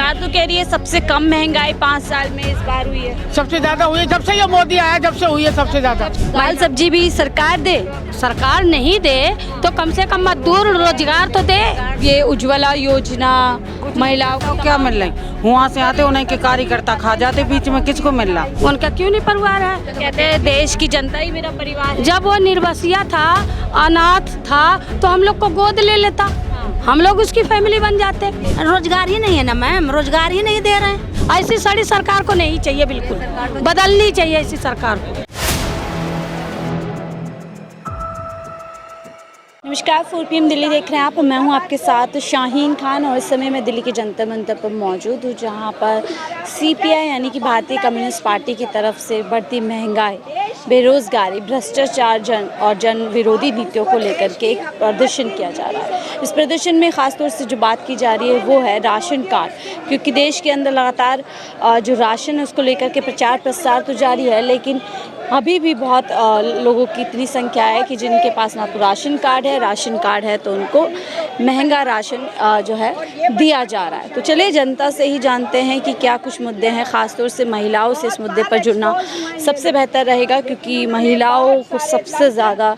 सरकार तो कह रही है सबसे कम महंगाई 5 साल में इस बार हुई है। सबसे ज्यादा हुई है जब से ये मोदी आया, जब से हुई है सबसे ज्यादा। दाल सब्जी भी सरकार दे, सरकार नहीं दे तो कम से कम मजदूर रोजगार तो दे। ये उज्ज्वला योजना महिलाओं को क्या मिल रही, वहाँ से आते उन्हीं के कार्यकर्ता खा जाते, बीच में किसको मिल रहा। उनका क्यों नहीं परिवार है? कहते हैं देश की जनता ही मेरा परिवार है। जब वो निर्बसिया था, अनाथ था, तो हम लोग को गोद ले लेता, हम लोग उसकी फैमिली बन जाते। रोजगार ही नहीं है ना मैम, रोजगार ही नहीं दे रहे हैं। ऐसी साड़ी सरकार को नहीं चाहिए, बिल्कुल बदलनी चाहिए ऐसी सरकार को। नमस्कार, 4 PM दिल्ली देख रहे हैं आप। मैं हूं आपके साथ शाहीन खान और इस समय मैं दिल्ली के जंतर मंतर पर मौजूद हूं, जहां पर CPI यानी कि भारतीय कम्युनिस्ट पार्टी की तरफ से बढ़ती महंगाई, बेरोजगारी, भ्रष्टाचार जन विरोधी नीतियों को लेकर के एक प्रदर्शन किया जा रहा है। इस प्रदर्शन में ख़ासतौर से जो बात की जा रही है वो है राशन कार्ड, क्योंकि देश के अंदर लगातार जो राशन है उसको लेकर के प्रचार प्रसार तो जारी है, लेकिन अभी भी बहुत लोगों की इतनी संख्या है कि जिनके पास ना तो राशन कार्ड है तो उनको महंगा राशन जो है दिया जा रहा है। तो चलिए जनता से ही जानते हैं कि क्या कुछ मुद्दे हैं, ख़ासतौर से महिलाओं से इस मुद्दे पर जुड़ना सबसे बेहतर रहेगा, क्योंकि महिलाओं को सबसे ज़्यादा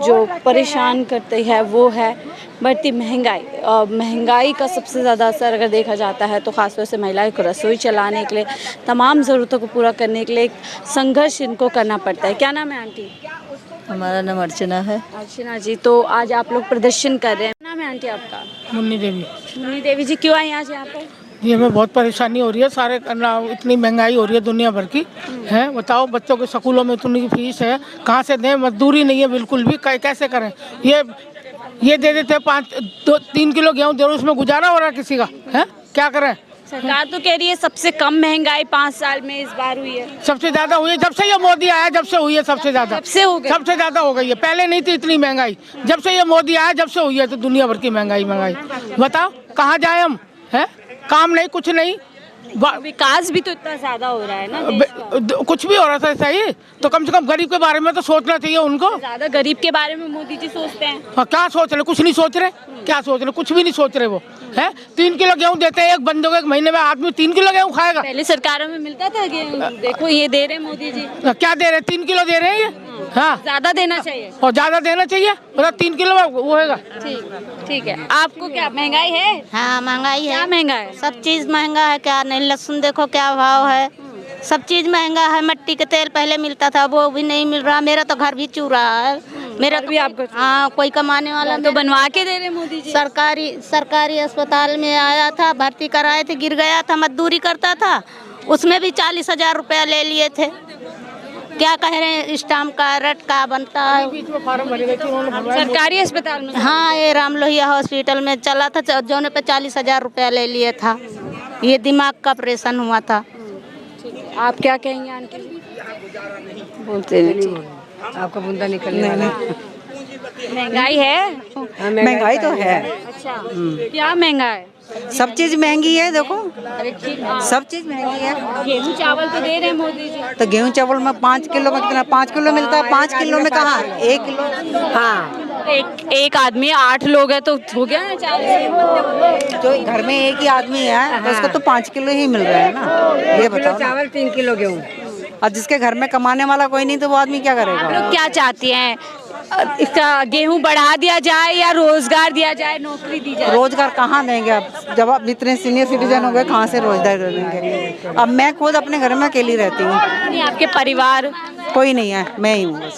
जो परेशान करती है वो है बढ़ती महंगाई का सबसे ज़्यादा असर अगर देखा जाता है तो ख़ासतौर से महिलाओं को रसोई चलाने के लिए, तमाम ज़रूरतों को पूरा करने के लिए एक संघर्ष इनको करना पड़ता है। क्या नाम है आंटी? हमारा नाम अर्चना है। अर्चना जी, तो आज आप लोग प्रदर्शन कर रहे हैं। नाम है आंटी आपका? मुन्नी देवी। मुन्नी देवी जी, क्यों आई आज यहाँ पर? ये हमें बहुत परेशानी हो रही है, सारे इतनी महंगाई हो रही है दुनिया भर की है। बताओ, बच्चों के स्कूलों में इतनी फीस है, कहाँ से दें? मजदूरी नहीं है बिल्कुल भी, कैसे करें? ये दे देते 3 किलो गेहूँ दे, उसमें गुजारा हो रहा है किसी का? है क्या करें? सरकार तो कह रही है सबसे कम महंगाई 5 साल में इस बार हुई है। सबसे ज्यादा हुई है जब से ये मोदी आया, जब से हुई है सबसे ज्यादा। सबसे ज्यादा हो गई है, पहले नहीं थी इतनी महंगाई। जब से ये मोदी आया, जब से हुई है, तो दुनिया भर की महंगाई। बताओ कहाँ जाए हम? है काम नहीं, कुछ नहीं। विकास भी तो इतना ज्यादा हो रहा है ना, कुछ भी हो रहा था सही, तो कम से कम गरीब के बारे में तो सोचना चाहिए उनको। ज्यादा गरीब के बारे में मोदी जी सोचते हैं। हाँ, क्या सोच रहे? कुछ नहीं सोच रहे। क्या सोच रहे? कुछ भी नहीं सोच रहे वो। है 3 किलो गेहूँ देते हैं एक बंदे को, एक महीने में आदमी 3 किलो गेहूँ खाएगा? पहले सरकारों में मिलता था गेहूँ, देखो ये दे रहे हैं मोदी जी। क्या दे रहे? 3 किलो दे रहे हैं ये। हाँ, ज्यादा देना चाहिए और ज्यादा देना चाहिए, मतलब 3 किलो वो होगा। ठीक है। आपको क्या महंगाई है? हाँ महंगाई है। क्या महंगा है? सब चीज महंगा है। क्या नहीं, लहसुन देखो क्या भाव है, सब चीज महंगा है। मिट्टी का तेल पहले मिलता था, वो भी नहीं मिल रहा। मेरा तो घर भी चू रहा है। मेरा भी आपको? हाँ, कोई कमाने वाला तो बनवा के दे रहे मोदी जी। सरकारी अस्पताल में आया था, भर्ती कराए थे, गिर गया था, मजदूरी करता था, उसमें भी 40,000 रुपया ले लिए थे। क्या कह रहे हैं, स्टाम्प का रट का बनता है सरकारी अस्पताल में? हाँ, ये राम लोहिया हॉस्पिटल में चला था, जोने पे 40,000 रुपया ले लिए था। ये दिमाग का ऑपरेशन हुआ था। आप क्या कहेंगे आंटी? बोलते नहीं, आपका बुंदा निकलने वाला। महंगाई है? महंगाई तो है। अच्छा, क्या महंगा है? सब चीज महंगी है, देखो सब चीज महंगी है। गेहूँ चावल तो दे रहे हैं मोदी जी। तो गेहूँ चावल में 5 किलो में कितना? 5 किलो मिलता है। 5 किलो में कहाँ 1 किलो? हाँ, एक आदमी 8 लोग है तो हो गया ना 4। जो घर में एक ही आदमी है तो उसको तो 5 किलो ही मिल रहा है ना। ये बताओ, चावल 3 किलो गेहूँ। और जिसके घर में कमाने वाला कोई नहीं तो वो आदमी क्या करेगा? आप लोग क्या चाहती हैं? इसका गेहूँ बढ़ा दिया जाए या रोजगार दिया जाए, नौकरी दी जाए? रोजगार कहाँ देंगे आप? जब आप इतने सीनियर सिटीजन हो गए, कहाँ से रोजगार देंगे? अब मैं खुद अपने घर में अकेली रहती हूँ। आपके परिवार? कोई नहीं है, मैं ही हूँ।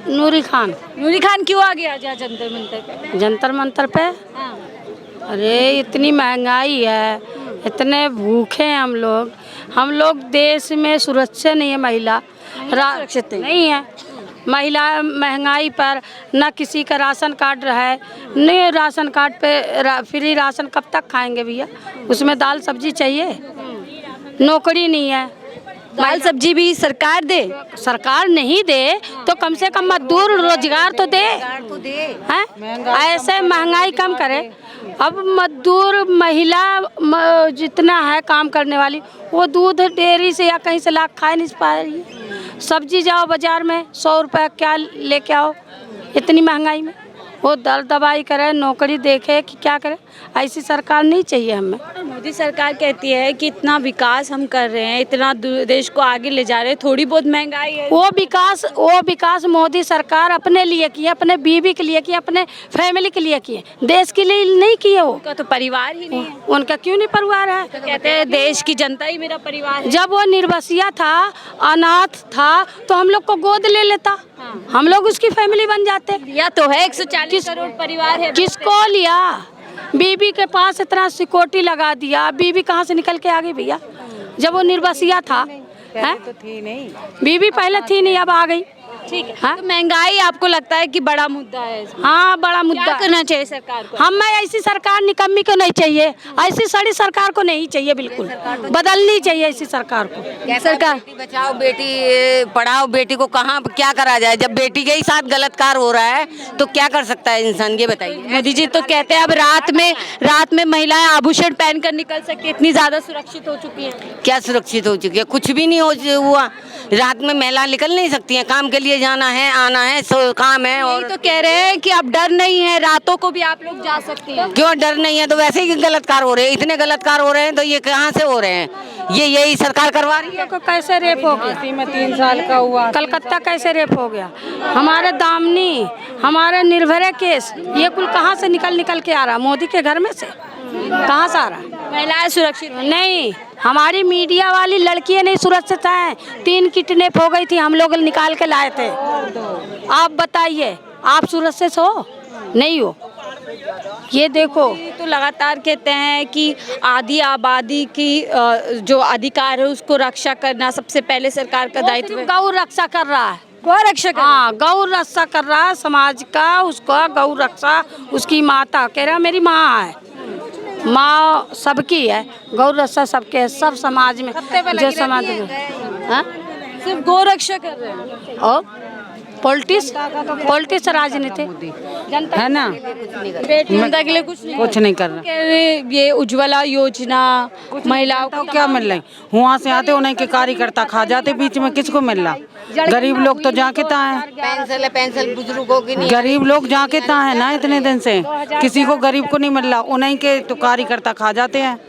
नूरी खान। नूरी खान क्यों आ गया आज जंतर मंतर पे? जंतर मंतर पे? हाँ। अरे इतनी महंगाई है, इतने भूखे हैं हम लोग देश में सुरक्षा नहीं है। महिला सुरक्षित नहीं है। महिला महंगाई पर न किसी का राशन कार्ड है, नहीं राशन कार्ड पे फ्री राशन कब तक खाएंगे भैया? उसमें दाल सब्जी चाहिए, नौकरी नहीं है। दाल सब्जी भी सरकार दे, सरकार नहीं दे तो कम से कम मजदूर रोजगार तो दे। हैं? ऐसे महंगाई कम करे। अब मजदूर महिला जितना है काम करने वाली, वो दूध डेयरी से या कहीं से ला खा नहीं पा रही है। सब्जी जाओ बाजार में 100 रुपये क्या लेके आओ इतनी महंगाई में। वो दर दबाई करे, नौकरी देखे कि क्या करे। ऐसी सरकार नहीं चाहिए हमें। मोदी सरकार कहती है कि इतना विकास हम कर रहे हैं, इतना देश को आगे ले जा रहे हैं, थोड़ी बहुत महंगाई है। वो विकास मोदी सरकार अपने लिए किए, अपने बीवी के लिए किए, अपने फैमिली के लिए किए, देश के लिए नहीं किए। वो उनका तो परिवार ही नहीं है। उनका क्यों नहीं परिवार है? तो कहते हैं देश की जनता ही मेरा परिवार है। जब वो निर्बसिया था, अनाथ था, तो हम लोग को गोद ले लेता, हम लोग उसकी फैमिली बन जाते। या तो है 140 करोड़ परिवार है। किसको लिया? बीबी के पास इतना सिक्योरिटी लगा दिया, बीबी कहाँ से निकल के आ गई भैया? जब वो निर्बसिया था, पहले तो थी नहीं, बीबी पहले थी नहीं, अब आ गई। ठीक है। हाँ? तो महंगाई आपको लगता है कि बड़ा मुद्दा है इसमें? हाँ, बड़ा मुद्दा क्या है। करना चाहिए सरकार को? हमें ऐसी सरकार निकम्मी को नहीं चाहिए, ऐसी सड़ी सरकार को नहीं चाहिए, बिल्कुल बदलनी चाहिए ऐसी सरकार को। सरकार बेटी बचाओ बेटी पढ़ाओ, बेटी को कहाँ क्या करा जाए? जब बेटी के ही साथ गलत कार्य हो रहा है तो क्या कर सकता है इंसान, ये बताइए। मोदी जी तो कहते हैं अब रात में महिलाएं आभूषण पहनकर निकल सकती है, इतनी ज्यादा सुरक्षित हो चुकी है। क्या सुरक्षित हो चुकी है? कुछ भी नहीं हुआ। रात में महिला निकल नहीं सकती है, काम के लिए जाना है, आना है, काम है। और तो कह रहे हैं कि अब डर नहीं है, रातों को भी आप लोग जा सकती हैं। क्यों डर नहीं है? तो वैसे ही गलत कार्य हो रहे हैं, इतने गलत कार्य हो रहे हैं, तो ये कहाँ से हो रहे हैं? यही सरकार करवा रही है। को कैसे रेप हो गया? में 3 साल का हुआ। कलकत्ता कैसे रेप हो गया? हमारे दामनी, हमारे निर्भया केस, ये कुल कहाँ से निकल के आ रहा? मोदी के घर में से कहाँ से आ रहा? महिलाएं सुरक्षित नहीं, हमारी मीडिया वाली लड़कियां नहीं सुरक्षित हैं। 3 किडनैप हो गई थी, हम लोग निकाल के लाए थे। आप बताइए, आप सुरक्षित हो? नहीं हो। ये देखो, तो लगातार कहते हैं कि आधी आबादी की जो अधिकार है उसको रक्षा करना सबसे पहले सरकार का दायित्व है। गौ रक्षा कर रहा है। गौ रक्षा कर हाँ, गौ रक्षा कर रहा है समाज का, उसका गौ रक्षा, उसकी माता कह रहा मेरी माँ है, माँ सबकी है, गौ रक्षा सबके है, सब समाज में जो समाज में। हाँ? सिर्फ गौ रक्षा कर रहे हैं और पॉलिटिक्स राजनीति है ना, बेटी जनता के लिए कुछ नहीं कर रहा। कह रहे ये उज्ज्वला योजना महिलाओं तो क्या मिल रही? वहाँ से आते उन्हीं के कार्यकर्ता खा जाते, बीच में किसको मिल रहा? गरीब लोग तो जाके है, पेंसिल बुजुर्गों की नहीं। गरीब लोग जाके है ना, इतने दिन से किसी को गरीब को नहीं मिल रहा। उन्हीं के तो कार्यकर्ता खा जाते हैं।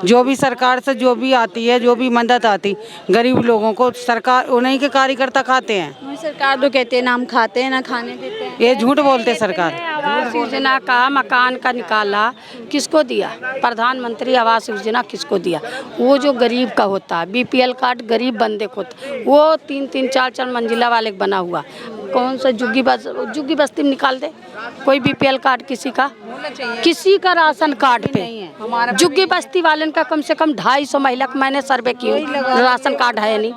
जो भी सरकार से जो भी आती है, जो भी मदद आती गरीब लोगों को, सरकार उन्हीं के कार्यकर्ता खाते हैं। सरकार तो कहते हैं ना हम खाते हैं ना खाने देते हैं। ये झूठ बोलते सरकार। आवास योजना का मकान का निकाला, किसको दिया? प्रधानमंत्री आवास योजना किसको दिया? वो जो गरीब का होता है, बीपीएल कार्ड गरीब बंदे को होता, वो 3-3, 4-4 मंजिला वाले बना हुआ। कौन सा झुग्गी बस्ती में निकाल दे कोई बीपीएल कार्ड किसी का राशन कार्ड पे। झुग्गी बस्ती वाले का कम से कम 250 महिला का मैंने सर्वे की, राशन कार्ड है नहीं,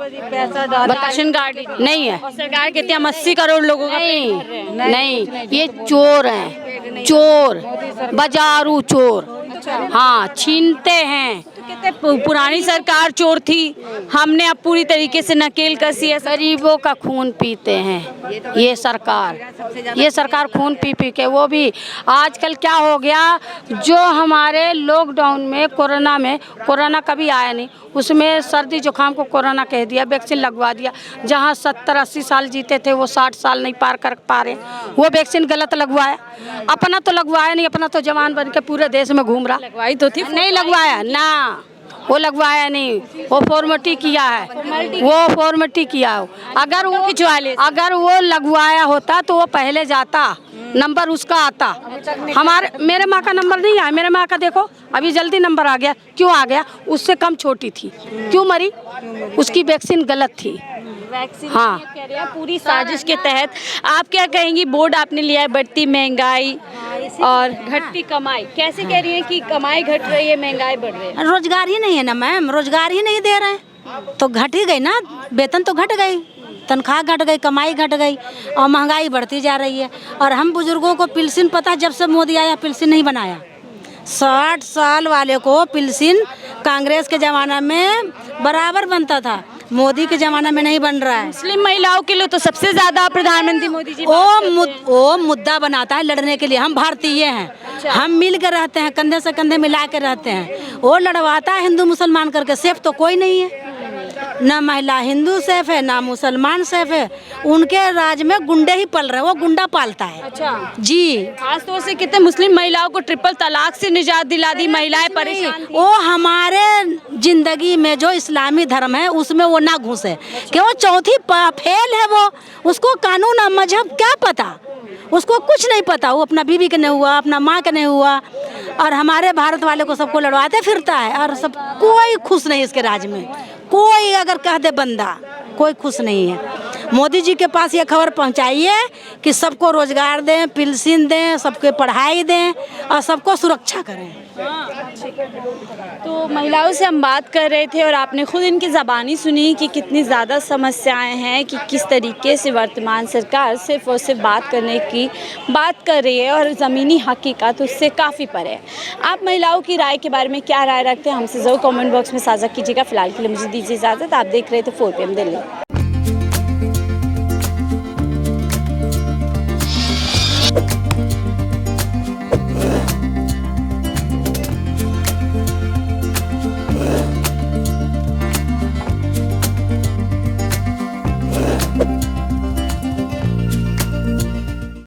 राशन कार्ड नहीं है। और सरकार कहती है हम 80 करोड़ लोगों का नहीं, ये चोर हैं, चोर, बाजारू चोर। हाँ, छीनते हैं। कहते हैं पुरानी सरकार चोर थी, हमने अब पूरी तरीके से नकेल कसी है। गरीबों का खून पीते हैं ये सरकार खून पी के। वो भी आजकल क्या हो गया, जो हमारे लॉकडाउन में कोरोना कभी आया नहीं, उसमें सर्दी जुकाम को कोरोना कह दिया, वैक्सीन लगवा दिया। जहाँ 70-80 साल जीते थे वो 60 साल नहीं पार कर पा रहे, वो वैक्सीन गलत लगवाया। अपना तो लगवाया नहीं, अपना तो जवान बन के पूरे देश में घूम रहा। लगवाई तो थी, नहीं लगवाया ना, वो लगवाया नहीं, वो फॉर्मेलिटी किया है, वो फॉर्मेलिटी किया हो। अगर वो लगवाया होता तो वो पहले जाता, नंबर उसका आता। मेरे माँ का नंबर नहीं आया, मेरे माँ का देखो अभी जल्दी नंबर आ गया। क्यों आ गया? उससे कम छोटी थी, क्यों मरी? उसकी वैक्सीन गलत थी। हाँ, कह रहे हैं पूरी साजिश के तहत। आप क्या कहेंगी, बोर्ड आपने लिया है, बढ़ती महंगाई और घटती कमाई, कैसे कह रही है कि कमाई घट रही है महंगाई बढ़ रही है? रोजगार ही नहीं है ना मैम, रोजगार ही नहीं दे रहे हैं तो घट ही गई ना, वेतन तो घट गई, तनख्वाह घट गई, कमाई घट गई और महंगाई बढ़ती जा रही है। और हम बुजुर्गों को पेंशन, पता जब से मोदी आया पेंशन नहीं बनाया। 60 साल वाले को पेंशन कांग्रेस के ज़माना में बराबर बनता था, मोदी के ज़माना में नहीं बन रहा है। मुस्लिम महिलाओं के लिए तो सबसे ज्यादा प्रधानमंत्री मोदी जी वो मुद्दा बनाता है लड़ने के लिए। हम भारतीय हैं, हम मिल कर रहते हैं, कंधे से कंधे मिला कर रहते हैं। वो लड़वाता है हिंदू मुसलमान करके, सेफ तो कोई नहीं है। न महिला हिंदू सेफ है ना मुसलमान सेफ है। उनके राज में गुंडे ही पल रहे हैं, वो गुंडा पालता है। अच्छा जी, खास तौर से कितने मुस्लिम महिलाओं को ट्रिपल तलाक से निजात दिला दी, महिलाएं परेशान थी। वो हमारे जिंदगी में जो इस्लामी धर्म है उसमें वो ना घुसे, कि वो चौथी फेल है। वो उसको कानून और मजहब क्या पता, उसको कुछ नहीं पता। वो अपना बीवी के नहीं हुआ, अपना माँ के नहीं हुआ, और हमारे भारत वाले को सबको लड़वाते फिरता है। और सब कोई खुश नहीं इसके राज में, कोई अगर कह दे बंदा, कोई खुश नहीं है। मोदी जी के पास ये खबर पहुंचाइए कि सबको रोजगार दें, पेंशन दें, सबके पढ़ाई दें और सबको सुरक्षा करें। तो महिलाओं से हम बात कर रहे थे और आपने खुद इनकी ज़बानी सुनी कि कितनी ज़्यादा समस्याएं हैं, कि किस तरीके से वर्तमान सरकार सिर्फ और सिर्फ बात करने की बात कर रही है और ज़मीनी हकीकत उससे काफ़ी परे है। आप महिलाओं की राय के बारे में क्या राय रखते हैं, हमसे ज़रूर कमेंट बॉक्स में साझा कीजिएगा। फिलहाल के लिए मुझे दीजिए इजाज़त। आप देख रहे थे 4 PM दिल्ली।